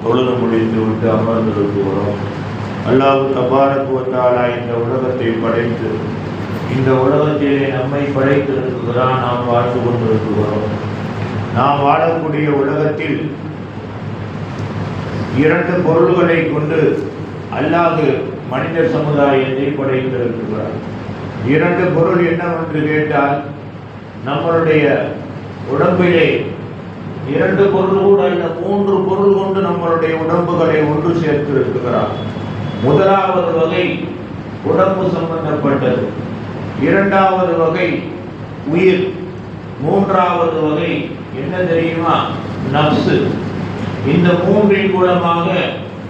தொழுது முடித்து விட்டு அமர்ந்திருக்கிறோம். அல்லாஹ் தபாரக் வ தஆலா இந்த உலகத்தை படைத்து இந்த உலகத்திலே நம்மை படைத்திருக்கிறான். நாம் வாழ்ந்து கொண்டிருக்கிறோம். நாம் வாழக்கூடிய உலகத்தில் இரண்டு பொருள்களை கொண்டு அல்லாஹ் மனித சமுதாயத்தை படைத்திருக்கிறார். இரண்டு பொருள் என்னவென்று கேட்டால், நம்மளுடைய உடம்பிலே இரண்டு பொருள் கூட அல்ல, மூன்று பொருள் கொண்டு நம்மளுடைய உடம்புகளை ஒன்று சேர்த்திருக்கிறார். முதலாவது வகை உடம்பு சம்பந்தப்பட்டது, இரண்டாவது வகை உயிர், மூன்றாவது வகை என்ன தெரியுமா? நப்சு. இந்த மூன்றின் மூலமாக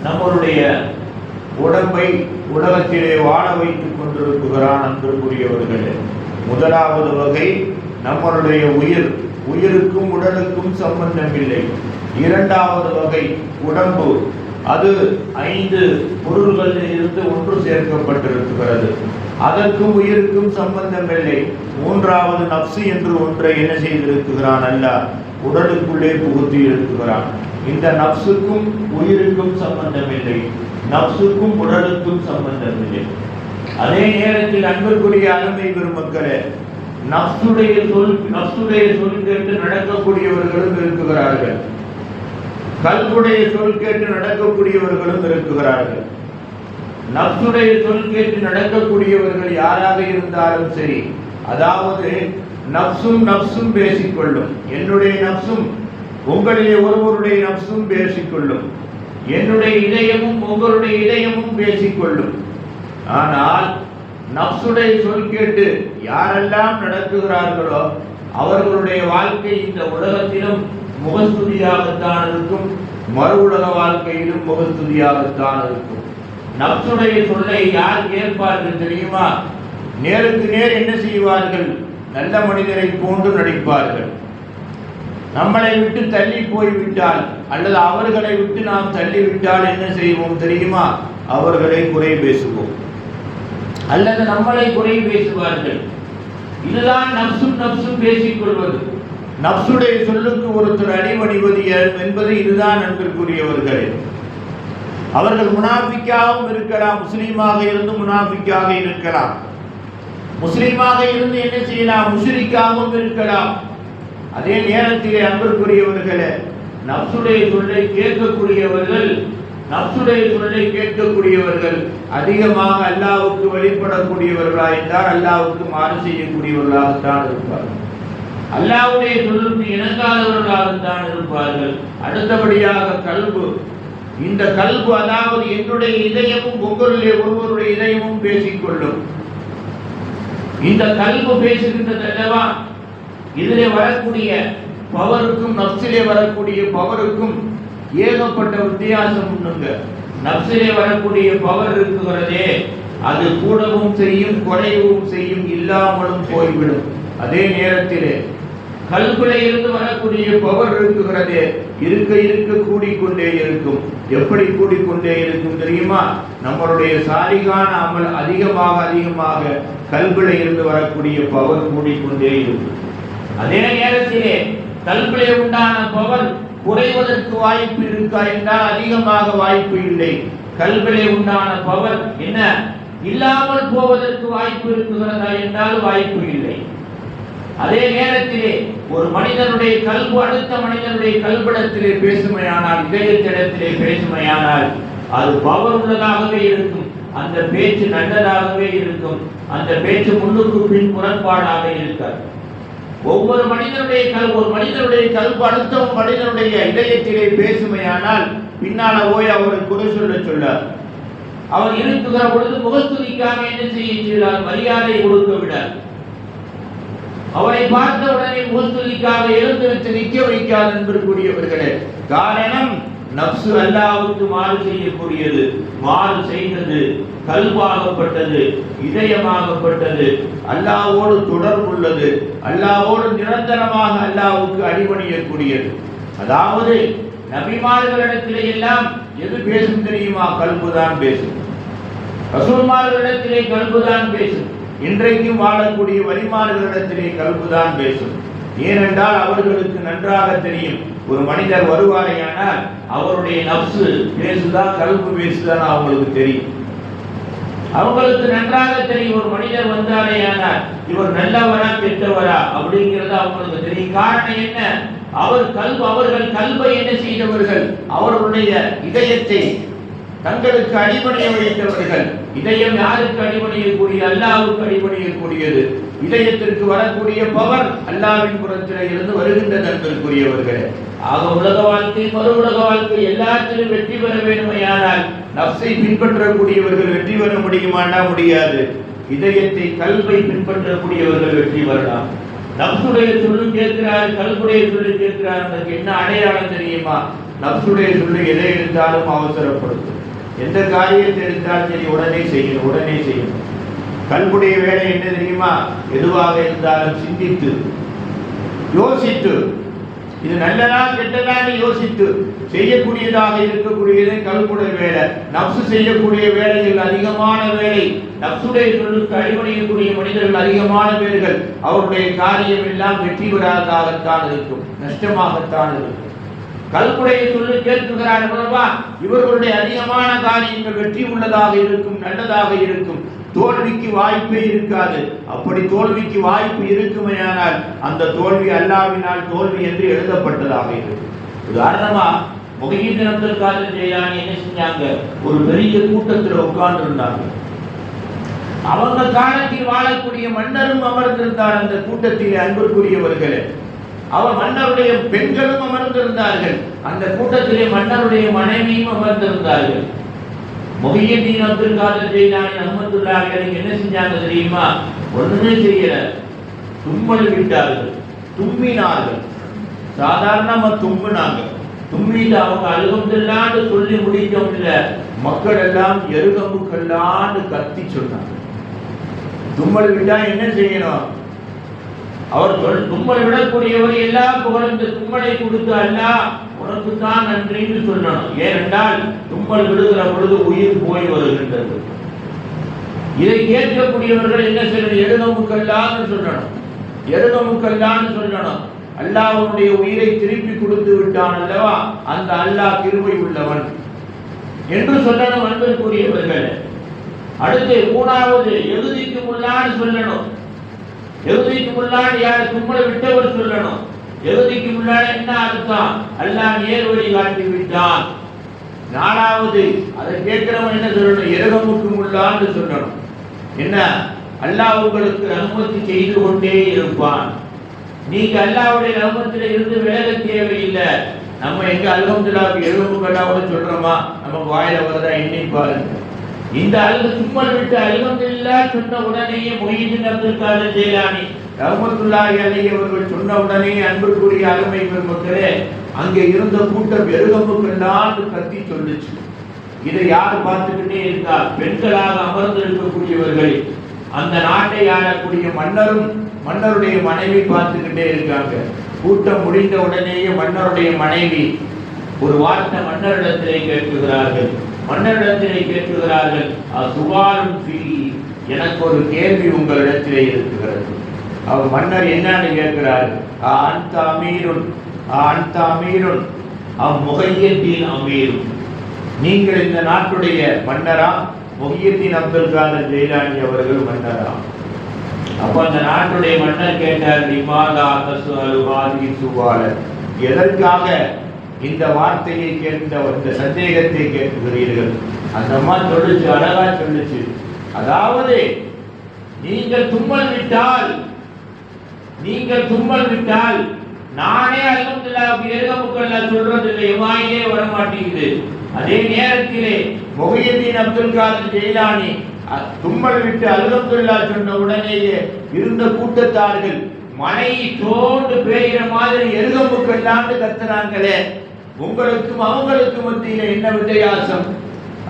நம்மளுடைய உடம்பை உலகத்திலே வாழ வைத்துக் கொண்டிருக்கிறான். அன்பிற்குரியவர்களே, முதலாவது வகை நம்மளுடைய உயிர், உயிருக்கும் உடலுக்கும் சம்பந்தம் இல்லை. இரண்டாவது வகை உடம்பு, அது 5 பொருள்களில் இருந்து ஒன்று சேர்க்கப்பட்டிருக்கிறது. அதற்கும் உயிருக்கும் சம்பந்தம் இல்லை. மூன்றாவது நப்சு என்று ஒன்றை என்ன செய்திருக்கிறான்? அல்லாஹ் உடலுக்குள்ளே புகுத்தி இருக்கிறான். இந்த நப்சுக்கும் உயிருக்கும் சம்பந்தம் இல்லை, நப்சுக்கும் உடலுக்கும் சம்பந்தம் இல்லை. அதே நேரத்தில் அன்பிற்குரிய அருமை பெருமக்களே, நப்சுடைய சொல் கேட்டு நடக்கக்கூடியவர்களும் இருக்கிறார்கள், கல்புடைய சொல் கேட்டு நடக்கக்கூடியவர்களும் இருக்கிறார்கள். நப்சுடைய சொல் கேட்டு நடக்கக்கூடியவர்கள் யாராக இருந்தாலும் சரி, அதாவது நப்சும் பேசிக்கொள்ளும். என்னுடைய நப்சும் உங்களிலே ஒருவருடைய நப்சும் பேசிக்கொள்ளும், என்னுடைய இதயமும் உங்களுடைய இதயமும் பேசிக்கொள்ளும். ஆனால் நப்சுடைய சொல் கேட்டு யாரெல்லாம் நடக்குகிறார்களோ அவர்களுடைய வாழ்க்கை இந்த உலகத்திலும் முகஸ்துதியாகத்தான் இருக்கும், மறு உலக வாழ்க்கையிலும் முகஸ்துதியாகத்தான் இருக்கும். நப்சுடைய சொல்லை யார் கேட்பார்கள் தெரியுமா? நேருக்கு நேர் என்ன செய்வார்கள்? நல்ல மனிதரை போன்று நடிப்பார்கள். நம்மளை விட்டு தள்ளி போய்விட்டால் அல்லது அவர்களை விட்டு நாம் தள்ளிவிட்டால் என்ன செய்வோம் தெரியுமா? அவர்களை குறை பேசுவோம் அல்லது நம்மளை குறை பேசுவார்கள். இதுதான் நப்சும் பேசிக்கொள்வது. நப்சுடைய சொல்லுக்கு ஒருத்தர் அடிபணிவது என்பது இதுதான். அன்பிற்குரியவர்களே, அவர்கள் முனாஃபிக்காகவும் இருக்கலாம், முஸ்லீமாக இருந்து முனாஃபிக்காக இருக்கலாம், முஸ்லீமாக இருந்து என்ன செய்யலாம்? முஷ்ரிக்காகவும் இருக்கலாம். அதே நேரத்திலே அன்பிற்குரியவர்களே, நப்சுடைய சொல்லை கேட்கக்கூடியவர்கள் அதிகமாக அல்லாஹ்வுக்கு வழிபடக்கூடியவர்களாக இருந்தால் அல்லாஹ்வுக்கு மாறு செய்யக்கூடியவர்களாகத்தான் இருப்பார்கள், அல்லாஹ்வுடைய சொல்லுக்கு இணங்காதவர்களாகத்தான் இருப்பார்கள். அடுத்தபடியாக கல்பு. இந்த கல்பு, அதாவது என்னுடைய இதயமும் உங்களுடைய ஒருவருடைய இதயமும் பேசிக்கொள்ளும். இந்த கல்பு பேசுகின்றது அல்லவா? இதிலே வரக்கூடிய பவருக்கும் நப்சிலே வரக்கூடிய பவருக்கும் ஏகப்பட்ட வித்தியாசம் உண்டுங்க. நப்சிலே வரக்கூடிய பவர் இருக்குகிறதே, அது கூடவும் செய்யும், குறையவும் செய்யும், இல்லாமலும் போய்விடும். அதே நேரத்திலே கல்பிலே இருந்து வரக்கூடிய பவர் இருக்குகிறதே, இருக்க கூடிக்கொண்டே இருக்கும். எப்படி கூடிக்கொண்டே இருக்கும் தெரியுமா? நம்மளுடைய சாலிகான அமல் அதிகமாக கல்பிலே இருந்து வரக்கூடிய பவர் கூடிக்கொண்டே இருக்கும். அதே நேரத்திலே கல்பிலே உண்டான பவர் குறைவதற்கு வாய்ப்பு இருக்கா என்றால் அதிகமாக வாய்ப்பு இல்லை. கல்பிலே உண்டான பவர் என்ன இல்லாமல் போவதற்கு வாய்ப்பு இருக்குகிறதா என்றால் வாய்ப்பு இல்லை. அதே நேரத்திலே ஒரு மனிதனுடைய கல்பு அடுத்த மனிதனுடைய கல்பிடத்திலே பேசுமையானால், இதயத்திடத்திலே பேசுமையானால் அது பவர் உள்ளதாகவே இருக்கும். அந்த பேச்சு நல்லதாகவே இருக்கும். அந்த பேச்சு முன்னுக்கு பின் முரண்பாடாக இருக்காது. ஒவ்வொரு மனிதனுடைய கல்பு அடுத்த மனிதனுடைய இதயத்திலே பேசுமையானால் பின்னால போய் அவரை குறை சொல்ல அவர் இருக்குகிற பொழுது முகஸ்துதிக்காக என்ன செய்கிறார்? மரியாதை கொடுக்க விடார். அவரை பார்த்த உடனே முகஸ்துதிக்காக எழுந்து வச்சு நிற்க வைக்காது. என்பதற்குரியவர்களே, காரணம் நப்சு அல்லாஹ்வுக்கு மாறு செய்யக்கூடியது, மாறு செய்தது, கல்பாகப்பட்டது, இதயமாகப்பட்டது, அல்லாஹ்வோடு தொடர்புள்ளது, அல்லாஹ்வோடு நிரந்தரமாக அல்லாஹ்வுக்கு அடிபணியக்கூடியது. அதாவது நபிமார்களிடத்திலே எல்லாம் எது பேசும் தெரியுமா? கல்புதான் பேசும். ரசூல்மார்களிடத்திலே கல்புதான் பேசும். இன்றைக்கும் வாழக்கூடிய வலிமார்களிடத்திலே கல்புதான் பேசும். ஏனென்றால் அவர்களுக்கு நன்றாக தெரியும், ஒரு மனிதர் வருவாரையானால் அவருடைய நப்சு பேசுதா கல்பு பேசுதான் அவங்களுக்கு தெரியும். அவங்களுக்கு நன்றாக தெரியும், ஒரு மனிதர் வந்தாரேயானால் இவர் நல்லவரா கெட்டவரா அப்படிங்கிறது அவங்களுக்கு தெரியும். காரணம் என்ன? அவர்கள் கல்வை என்ன செய்தவர்கள்? அவர்களுடைய இதயத்தை தங்களுக்கு அடிபணிய வைத்தவர்கள். இதயம் யாருக்கு அடிபணியக்கூடியது? அல்லாஹ்வுக்கு அடிபணியக்கூடியது. இதயத்திற்கு வரக்கூடிய பவர் அல்லாஹ்வின் புறத்தில் இருந்து வருகின்றது என்பதற்குரியவர்களே. ஆக உலக வாழ்க்கை, மறு உலக வாழ்க்கை எல்லாத்திலும் வெற்றி பெற வேண்டுமையானால் நப்சை பின்பற்றக்கூடியவர்கள் வெற்றி பெற முடியுமானா? முடியாது. இதயத்தை கல்வை பின்பற்றக்கூடியவர்கள் வெற்றி பெறலாம். நப்சுடைய சொல்லு கேட்கிறார், கல்புடைய சொல்லு கேட்கிறார். என்ன அடையாளம் தெரியுமா? நப்சுடைய சொல்லு எதை எடுத்தாலும் அவசரப்படுத்தும். எந்த காரியத்தை எடுத்தாலும் சரி உடனே செய்யணும். கல்புடைய வேலை என்ன தெரியுமா? எதுவாக இருந்தாலும் சிந்தித்து யோசித்து இது நல்லதா கெட்டதான்னு யோசித்து செய்யக்கூடியதாக இருக்கக்கூடியதே கல்புடைய வேலை. நப்சு செய்யக்கூடிய வேலைகள் அதிகமான வேலை. நப்சுடைய சொல்லுக்கு அடிபணியக்கூடிய மனிதர்கள் அதிகமான பேர்கள். அவருடைய காரியம் எல்லாம் வெற்றி பெறாததாகத்தான் இருக்கும், நஷ்டமாகத்தான் இருக்கும். கல்புடைய சொல்லு கேட்கிறார் அல்லவா, இவர்களுடைய அதிகமான காரியங்கள் வெற்றி உள்ளதாக இருக்கும், நல்லதாக இருக்கும். தோல்விக்கு வாய்ப்பே இருக்காது. அப்படி தோல்விக்கு வாய்ப்பு இருக்குமையானால் அந்த தோல்வி அல்லாஹ்வினால் தோல்வி என்று எழுதப்பட்டதாக இருக்கும். உதாரணமா முஹையீன் அப்துல் காதிர் ஜெயிலானி என்ன செஞ்சாங்க? ஒரு பெரிய கூட்டத்தில் உட்கார்ந்து இருந்தாங்க. அவங்க காலத்தில் வாழக்கூடிய மன்னரும் அமர்ந்திருந்தார் அந்த கூட்டத்தில். அன்புக்குரியவர்களே, அவர் மன்னருடைய பெண்களும் அமர்ந்திருந்தார்கள். அந்த கூட்டத்திலே மன்னருடைய மனைவியும் அமர்ந்திருந்தார்கள். முஹையீன் அப்துல் காதிர் ஜெயிலானி ரஹ்மத்துல்லாஹி அலைஹி என்ன செஞ்சாங்க தெரியுமா? ஒண்ணுமே செய்யல, தும்மல் விட்டார்கள், தும்மினார்கள். சாதாரணமா தும்மினாங்க. தும்மிட்டு அவங்க அல்ஹம்துலில்லாஹ்னு சொல்லி முடித்தோம் இல்ல, மக்கள் எல்லாம் எருகமுக்கல்லான்னு கத்தி சொன்னாங்க. தும்மல் விட்டா என்ன செய்யணும்? அவர் தும்மல் விடக்கூடியவர் எல்லா புகழும் இந்த தும்மலை கொடுத்து அல்லாஹ் உனக்கு தான் நன்றின்னு சொல்லணும். ஏனென்றால் தும்மல் விடுகிற பொழுது உயிர் போய் வருகின்றது. இதை கேட்கக்கூடியவர்கள் என்ன செய்யணும்? எருகமுக்கல்லான்னு சொல்லணும். அல்லாஹ்வுடைய உயிரை திருப்பி கொடுத்து விட்டான் அல்லவா, அந்த அல்லாஹ் கிருபை உள்ளவன் என்று சொல்லணும். அன்பிற்குரியவர்கள், அடுத்து மூணாவது எகுதிக்கு முன்னாடி சொல்லணும். எகுதிக்கு முன்னாடி யார்? தும்மலை விட்டவர் சொல்லணும். எகுதிக்கு முன்னாடி என்ன அர்த்தம்? அல்லாஹ் நேர் வழி காட்டி விட்டான். நாலாவது அதை கேட்கிறவன் என்ன சொல்லணும்? எருகமுக்கு முன்னான்னு சொல்லணும். என்ன? அல்லாஹ் உங்களுக்கு ரஹ்மத்து செய்து கொண்டே இருப்பான். நீங்க அல்லாஹ்வுடைய ரஹ்மத்தில இருந்து விலக தேவையில்லை. நம்ம எங்க அல்ஹம்துலில்லாஹ் எருகமுக்கல்லாவோட சொல்றோமா? நம்ம வாயில வரதா எண்ணி பாருங்க. இந்த தும்மல் விட்டு அல்ஹம்துலில்லாஹ் சொன்ன உடனேயே முஹையீன் அப்துல் காதிர் ஜெயிலானி ரஹ்மத்துல்லாஹி அலைஹி அவர்கள் சொன்ன உடனே அன்புக்குரிய அருமை பெருமக்களே, அங்கே இருந்த கூட்டம் எருகமுக்கல்லான்னு கத்தி சொல்லுச்சு. இதை யார் பார்த்துக்கிட்டே இருக்கா? பெண்களாக அமர்ந்து இருக்கக்கூடியவர்கள். அந்த நாட்டை ஆளக்கூடிய மன்னரும் மன்னருடைய மனைவி பார்த்துக்கிட்டே இருக்காங்க. கூட்டம் முடிந்த உடனேயே மன்னருடைய மனைவி ஒரு வார்த்தை மன்னரிடத்திலே கேட்கிறார்கள். சுபாலும் எனக்கு ஒரு கேள்வி உங்களிடத்திலே இருக்கிறது. அவர் மன்னர் என்னன்னு கேட்கிறார்? அந்த அமீருன் முஹையீன் அமீரும், நீங்கள் இந்த நாட்டுடைய மன்னரா? முஹையீன் அப்துல் காதிர் ஜெயிலானி அவர்கள் மன்னரா? அப்ப அந்த நாட்டுடைய மன்னர் கேட்டார், லிமாதா தஸ்அலு ஹாதிஹி சுவால, எதற்காக இந்த வார்த்தையை கேட்ட இந்த சந்தேகத்தை கேட்கிறீர்கள்? அந்த அம்மா சொல்லுச்சு, அழகா சொல்லுச்சு, அதாவது நீங்கள் தும்மல் விட்டால் நானே அல்ஹம்துலில்லாஹ் எருகமுக்கல்லாஹ் சொல்றது இல்லை, வாயிலே வர மாட்டேங்குது. அதே நேரத்திலே முஹையீன் அப்துல் காதிர் ஜெயிலானி தும்மல் விட்டு அல்ஹம்துலில்லாஹ் சொன்ன உடனேயே இருந்த கூட்டத்தார்கள் மனை தோண்டு பேயிற மாதிரி எருகமுக்கல்லான்னு கத்துறாங்களே, உங்களுக்கும் அவங்களுக்கும் மத்தியில என்ன வித்தியாசம்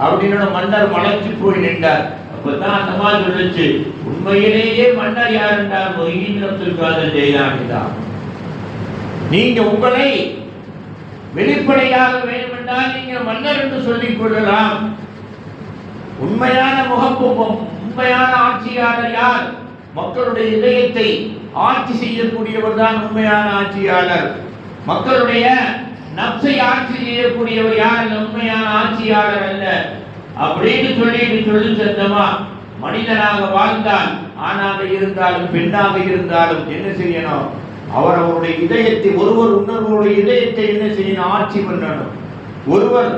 அப்படின்னு மன்னர் மலைச்சு போய் நின்றார். அப்பதான் அந்த மாதிரி சொல்லுச்சு, உண்மையிலேயே மன்னர் யார் என்றால் முஹையீன் அப்துல் காதிர் ஜெயிலானி தான். நீங்க உங்களை வெளிப்படையாக வேண்டும் என்றால் நீங்க மன்னர் என்று சொல்லிக் கொள்ளலாம். உண்மையான முகப்பும் உண்மையான ஆட்சியாளர் யார்? மக்களுடைய இதயத்தை ஆட்சி செய்யக்கூடியவர் தான் உண்மையான ஆட்சியாளர். மக்களுடைய நப்சை ஆட்சி செய்யக்கூடியவர் யார்? உண்மையான ஆட்சியாளர் அல்ல அப்படின்னு சொல்லி சத்தமா மனிதனாக வாழ்ந்தால், ஆணாக இருந்தாலும் பெண்ணாக இருந்தாலும் என்ன செய்யணும்? அவருடைய இதயத்தை, ஒருவர் இன்னொருவருடைய இதயத்தை என்ன செய்யணும்? ஆட்சி பண்ணணும். ஒருவர்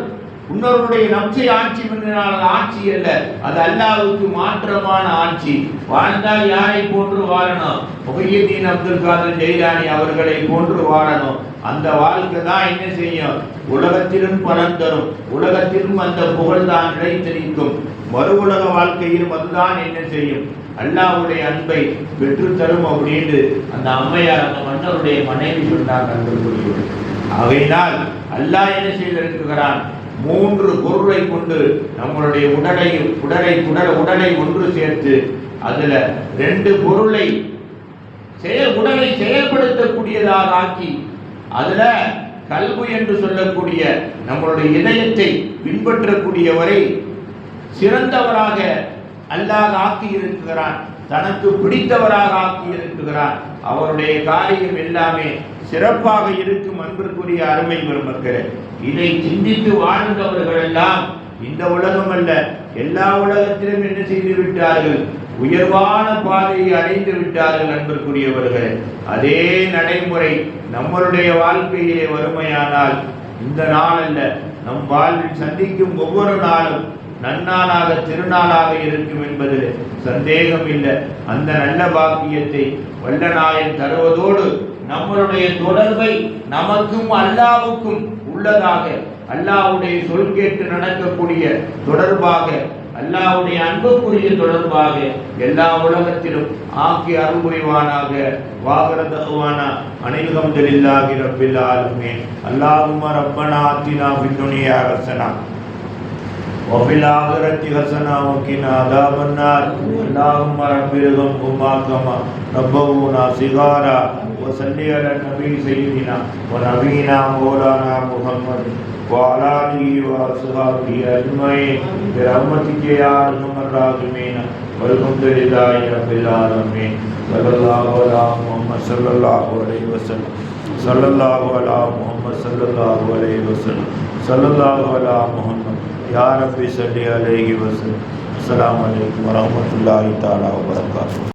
இன்னொருடைய நப்சை ஆட்சி பண்ணினால் ஆட்சி அல்ல, அது அல்லாஹ்வுக்கு மாற்றமான ஆட்சி. வாழ்ந்தால் யாரை போன்று வாழணும்? முஹையீன் அப்துல் காதர் ஜெயிலானி அவர்களை போன்று வாழணும். அந்த வாழ்க்கை தான் என்ன செய்யும்? உலகத்திலும் பலன் தரும், உலகத்திலும் அந்த புகழ் தான் நிலைத்திருக்கும். மறு உலக வாழ்க்கையிலும் அதுதான் என்ன செய்யும்? அல்லாஹ்வுடைய அன்பை பெற்று தரும் அப்படின்னு அந்த அம்மையார், அந்த மன்னருடைய மனைவி சொன்னார். நண்பர்களுடைய ஆகையினால் அல்லாஹ் என்ன செய்திருக்கிறான்? 3 பொருளை கொண்டு நம்மளுடைய உடலை ஒன்று சேர்த்து அதுல 2 பொருளை உடலை செயல்படுத்தக்கூடியதாக ஆக்கி, அதுல கல்பு என்று சொல்லக்கூடிய நம்மளுடைய இதயத்தை பின்பற்றக்கூடியவரை சிறந்தவராக அல்லாஹ் ஆக்கி இருக்கிறான், தனக்கு பிடித்தவராக ஆக்கி இருக்கிறான். அவருடைய காரியம் எல்லாமே சிறப்பாக இருக்கும். அன்பிற்குரிய அருமை பெருமக்களே, இதை சிந்தித்து வாழ்ந்தவர்கள் எல்லாம் இந்த உலகம் அல்ல, எல்லா உலகத்திலும் என்ன செய்து விட்டார்கள்? உயர்வான பாதையை அடைந்து விட்டார்கள். அன்பிற்குரியவர்களே, அதே நடைமுறை நம்மளுடைய வாழ்க்கையிலே வறுமையானால் இந்த நாள் அல்ல, நம் வாழ்வில் சந்திக்கும் ஒவ்வொரு நாளும் நன்னாளாக திருநாளாக இருக்கும் என்பதில் சந்தேகம் இல்லை. அந்த நல்ல பாக்கியத்தை வல்லநாயன் தருவதோடு நம்மளுடைய தொடர்பை நமக்கும் அல்லாஹ்வுக்கும் உள்ளதாக, அல்லாஹ்வுடைய சொல் கேட்டு நடக்கக்கூடிய தொடர்பாக, அல்லாஹ்வுடைய அன்புக்குரிய தொடர்பாக எல்லா உலகத்திலும் ஆக்கி அருள் புரிவானாக. வாகரதவானா அனில் ஹம்துலில்லாஹி ரப்பில் ஆலமீன். அல்லாஹும்ம ரப்பனா ஆத்தினா ஃபித் துன்யா ஹஸனா وفي الآخرة حسنة وقنا عذاب النار. اللهم رب ارحمهما كما ربونا صغارا. وصل على النبي سيدنا ونبينا مولانا محمد وعلى آله وصحبه أجمعين برحمتك يا أرحم الراحمين. والحمد لله رب العالمين. صلى الله على محمد صلى الله عليه وسلم. صلى الله على محمد صلى الله عليه وسلم. صلى الله على محمد या रब्बी सल्ली अलैहि वसल्लम। अस्सलामु अलैकुम व रहमतुल्लाहि तआला व बरकातुहू।